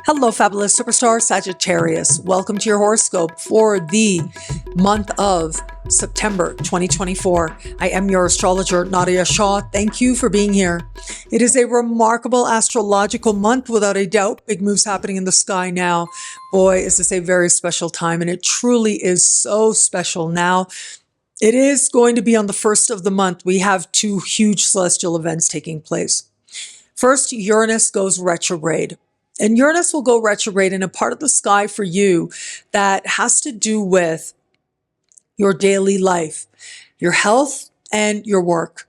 Hello, fabulous superstar Sagittarius. Welcome to your horoscope for the month of September 2024. I am your astrologer, Nadiya Shah. Thank you for being here. It is a remarkable astrological month, without a doubt. Big moves happening in the sky now. Boy, is this a very special time, and it truly is so special now. It is going to be on the first of the month. We have two huge celestial events taking place. First, Uranus goes retrograde. And Uranus will go retrograde in a part of the sky for you that has to do with your daily life, your health, and your work.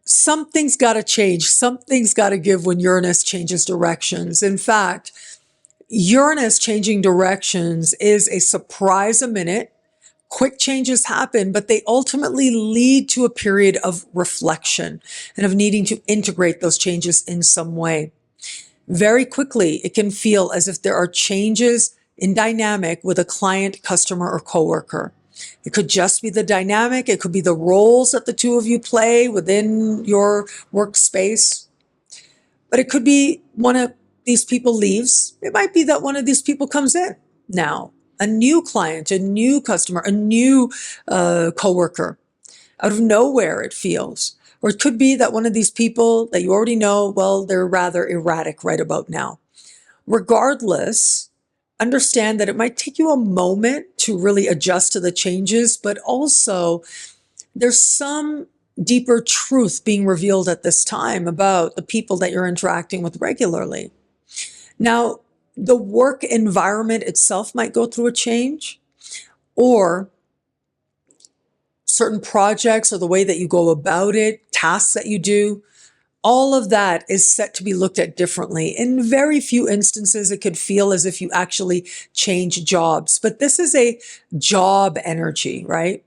Something's got to change. Something's got to give when Uranus changes directions. In fact, Uranus changing directions is a surprise a minute. Quick changes happen, but they ultimately lead to a period of reflection and of needing to integrate those changes in some way. Very quickly, it can feel as if there are changes in dynamic with a client, customer, or coworker. It could just be the dynamic. It could be the roles that the two of you play within your workspace. But it could be one of these people leaves. It might be that one of these people comes in now. A new client, a new customer, a new coworker. Out of nowhere, it feels. Or it could be that one of these people that you already know, well, they're rather erratic right about now. Regardless, understand that it might take you a moment to really adjust to the changes, but also there's some deeper truth being revealed at this time about the people that you're interacting with regularly. Now, the work environment itself might go through a change, or certain projects or the way that you go about it, tasks that you do, all of that is set to be looked at differently. In very few instances, it could feel as if you actually change jobs, but this is a job energy, right?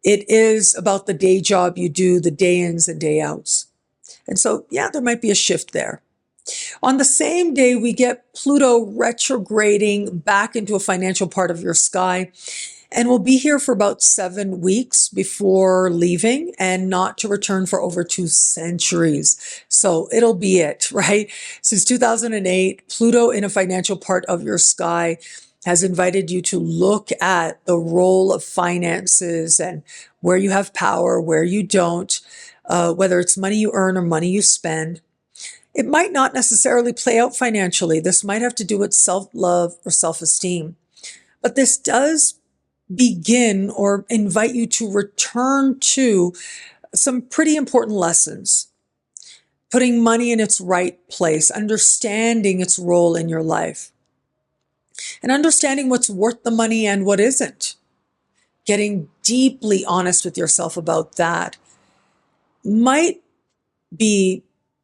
It is about the day job you do, the day ins and day outs. And so, yeah, there might be a shift there. On the same day, we get Pluto retrograding back into a financial part of your sky. And we'll be here for about 7 weeks before leaving, and not to return for over 2 centuries. So it'll be it, right? Since 2008, Pluto in a financial part of your sky has invited you to look at the role of finances and where you have power, where you don't, whether it's money you earn or money you spend. It might not necessarily play out financially. This might have to do with self-love or self-esteem. But this does begin or invite you to return to some pretty important lessons. Putting money in its right place, understanding its role in your life, and understanding what's worth the money and what isn't. Getting deeply honest with yourself about that might be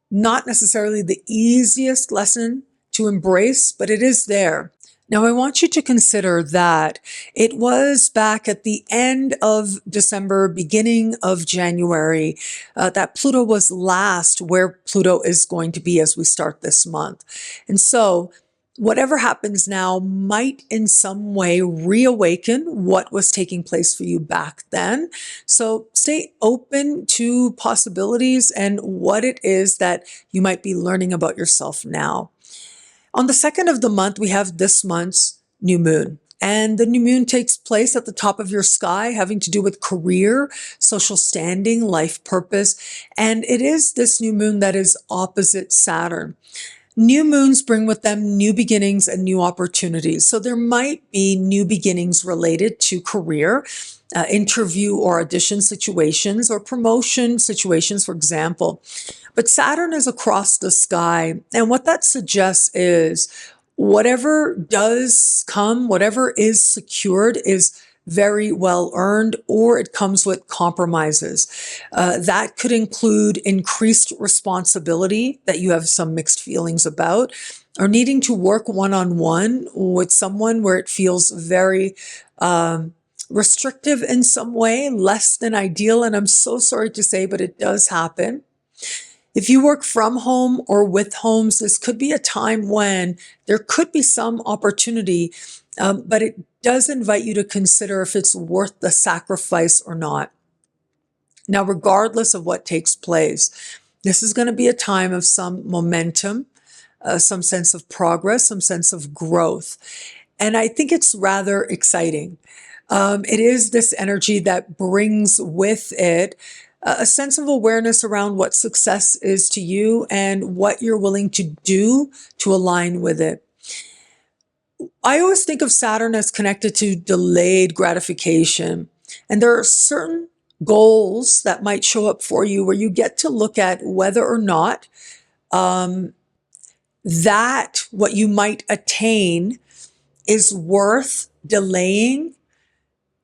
not necessarily the easiest lesson to embrace, but it is there. Now, I want you to consider that it was back at the end of December, beginning of January, that Pluto was last where Pluto is going to be as we start this month. And so whatever happens now might in some way reawaken what was taking place for you back then. So stay open to possibilities and what it is that you might be learning about yourself now. On the second of the month, we have this month's new moon. And the new moon takes place at the top of your sky, having to do with career, social standing, life purpose. And it is this new moon that is opposite Saturn. New moons bring with them new beginnings and new opportunities. So there might be new beginnings related to career, interview or audition situations, or promotion situations, for example. But Saturn is across the sky, and what that suggests is whatever does come, whatever is secured is very well earned, or it comes with compromises. That could include increased responsibility that you have some mixed feelings about, or needing to work one-on-one with someone where it feels very restrictive in some way, less than ideal. And I'm so sorry to say, but it does happen. If you work from home or with homes, this could be a time when there could be some opportunity, but it does invite you to consider if it's worth the sacrifice or not. Now, regardless of what takes place, this is going to be a time of some momentum, some sense of progress, some sense of growth. And I think it's rather exciting. It is this energy that brings with it a sense of awareness around what success is to you and what you're willing to do to align with it. I always think of Saturn as connected to delayed gratification. And there are certain goals that might show up for you where you get to look at whether or not that what you might attain is worth delaying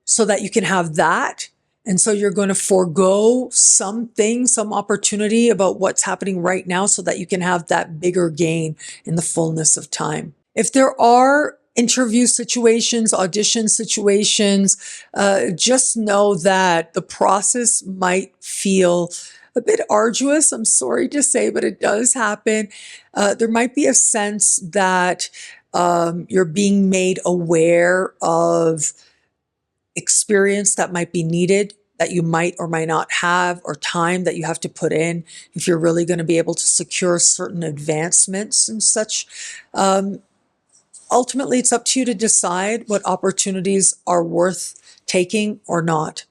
so that you can have that. And so you're going to forego something, some opportunity about what's happening right now so that you can have that bigger gain in the fullness of time. If there are interview situations, audition situations, just know that the process might feel a bit arduous. I'm sorry to say, but it does happen. There might be a sense that you're being made aware of experience that might be needed, that you might or might not have, or time that you have to put in if you're really going to be able to secure certain advancements and such. Ultimately, it's up to you to decide what opportunities are worth taking or not.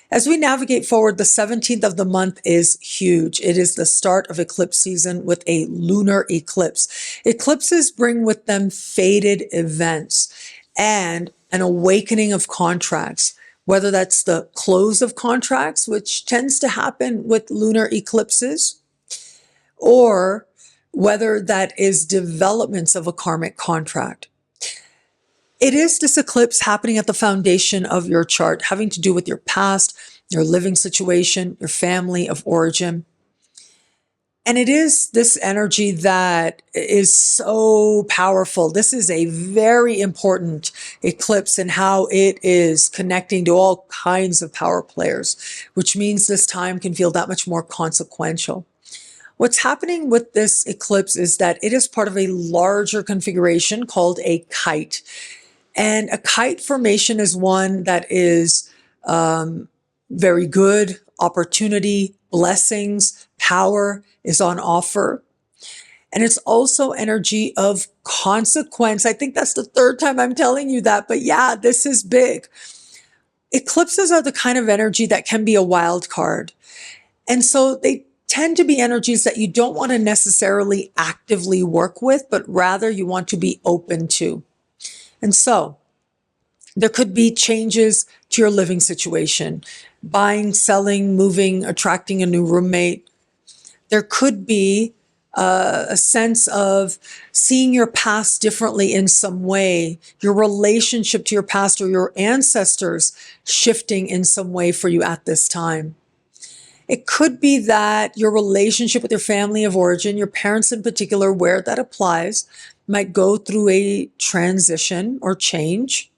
As we navigate forward, the 17th of the month is huge. It is the start of eclipse season with a lunar eclipse. Eclipses bring with them fated events and an awakening of contracts, whether that's the close of contracts, which tends to happen with lunar eclipses, or whether that is developments of a karmic contract. It is this eclipse happening at the foundation of your chart, having to do with your past, your living situation, your family of origin. And it is this energy that is so powerful. This is a very important eclipse in how it is connecting to all kinds of power players, which means this time can feel that much more consequential. What's happening with this eclipse is that it is part of a larger configuration called a kite. And a kite formation is one that is very good, opportunity, blessings, power is on offer. And it's also energy of consequence. I think that's the third time I'm telling you that, but yeah, this is big. Eclipses are the kind of energy that can be a wild card. And so they tend to be energies that you don't want to necessarily actively work with, but rather you want to be open to. And so there could be changes to your living situation, buying, selling, moving, attracting a new roommate. There could be a sense of seeing your past differently in some way, your relationship to your past or your ancestors shifting in some way for you at this time. It could be that your relationship with your family of origin, your parents in particular, where that applies, might go through a transition or change.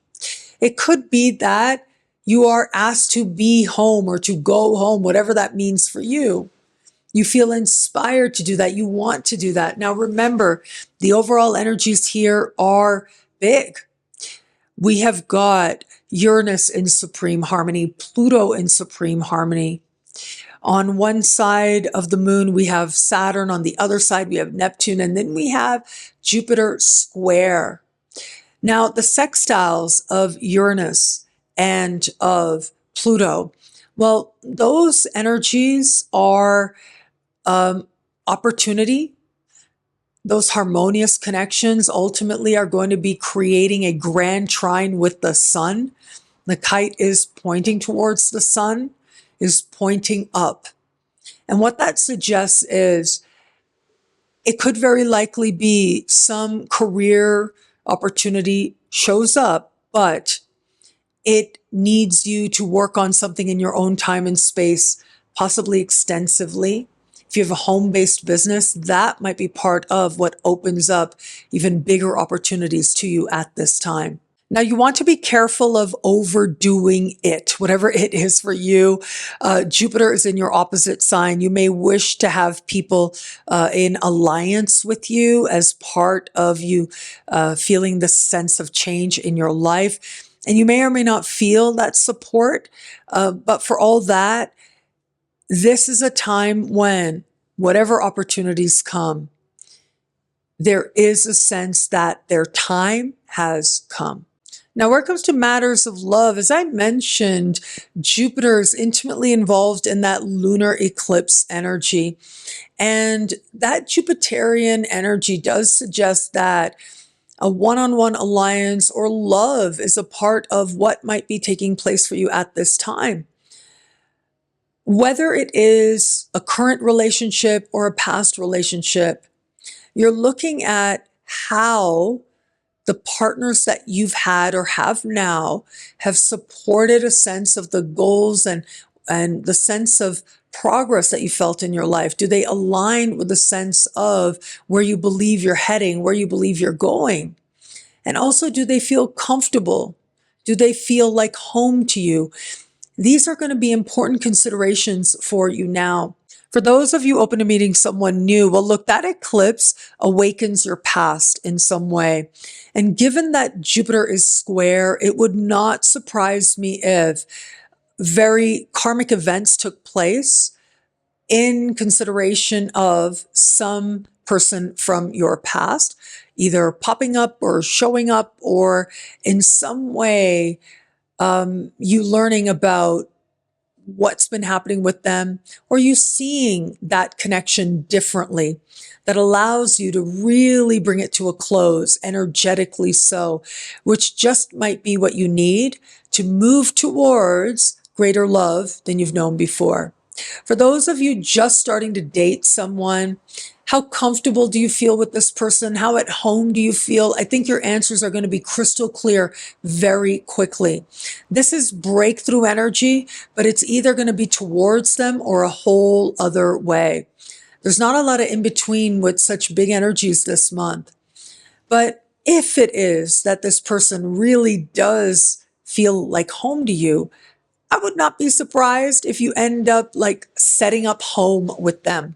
It could be that you are asked to be home or to go home, whatever that means for you. You feel inspired to do that. You want to do that. Now, remember, the overall energies here are big. We have got Uranus in supreme harmony, Pluto in supreme harmony. On one side of the moon, we have Saturn. On the other side, we have Neptune. And then we have Jupiter square. Now, the sextiles of Uranus and of Pluto, well, those energies are opportunity. Those harmonious connections ultimately are going to be creating a grand trine with the sun. The kite is pointing towards the sun, is pointing up. And what that suggests is it could very likely be some career opportunity shows up, but it needs you to work on something in your own time and space, possibly extensively. If you have a home-based business, that might be part of what opens up even bigger opportunities to you at this time. Now, you want to be careful of overdoing it, whatever it is for you. Jupiter is in your opposite sign. You may wish to have people in alliance with you as part of you feeling the sense of change in your life. And you may or may not feel that support. But for all that, this is a time when whatever opportunities come, there is a sense that their time has come. Now, where it comes to matters of love, as I mentioned, Jupiter is intimately involved in that lunar eclipse energy. And that Jupiterian energy does suggest that a one-on-one alliance or love is a part of what might be taking place for you at this time. Whether it is a current relationship or a past relationship, you're looking at how the partners that you've had or have now have supported a sense of the goals and the sense of progress that you felt in your life. Do they align with the sense of where you believe you're heading, where you believe you're going? And also, do they feel comfortable? Do they feel like home to you? These are going to be important considerations for you now. For those of you open to meeting someone new, well, look, that eclipse awakens your past in some way. And given that Jupiter is square, it would not surprise me if very karmic events took place in consideration of some person from your past, either popping up or showing up, or in some way, you learning about what's been happening with them, or you seeing that connection differently that allows you to really bring it to a close, energetically so, which just might be what you need to move towards greater love than you've known before. For those of you just starting to date someone, how comfortable do you feel with this person? How at home do you feel? I think your answers are going to be crystal clear very quickly. This is breakthrough energy, but it's either going to be towards them or a whole other way. There's not a lot of in between with such big energies this month. But if it is that this person really does feel like home to you, I would not be surprised if you end up like setting up home with them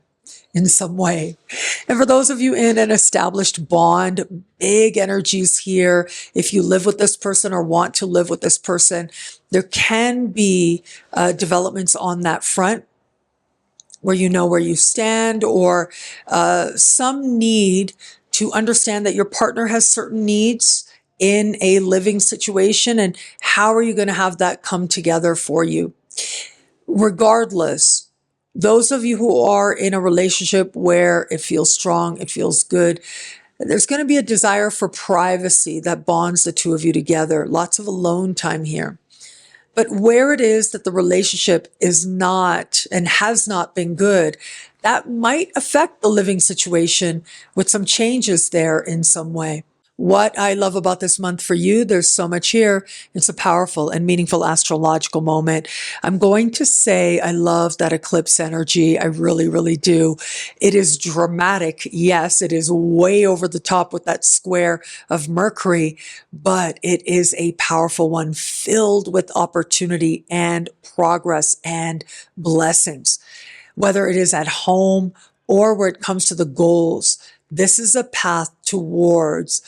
in some way. And for those of you in an established bond, big energies here. If you live with this person or want to live with this person, there can be developments on that front where you know where you stand, or some need to understand that your partner has certain needs in a living situation, and how are you going to have that come together for you? Regardless, those of you who are in a relationship where it feels strong, it feels good, there's going to be a desire for privacy that bonds the two of you together. Lots of alone time here. But where it is that the relationship is not and has not been good, that might affect the living situation with some changes there in some way. What I love about this month for you, there's so much here. It's a powerful and meaningful astrological moment. I'm going to say I love that eclipse energy. I really, really do. It is dramatic. Yes, it is way over the top with that square of Mercury, but it is a powerful one filled with opportunity and progress and blessings. Whether it is at home or where it comes to the goals, this is a path towards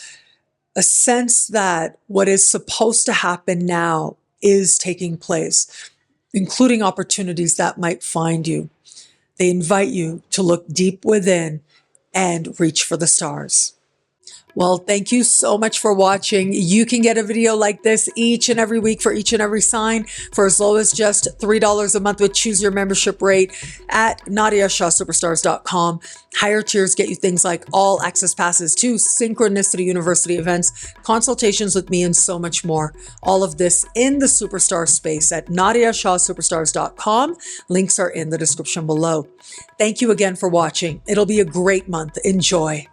a sense that what is supposed to happen now is taking place, including opportunities that might find you. They invite you to look deep within and reach for the stars. Well, thank you so much for watching. You can get a video like this each and every week for each and every sign for as low as just $3 a month with Choose Your Membership rate at NadiyaShahSuperstars.com. Higher tiers get you things like all access passes to Synchronicity University events, consultations with me, and so much more. All of this in the Superstar space at NadiyaShahSuperstars.com. Links are in the description below. Thank you again for watching. It'll be a great month. Enjoy.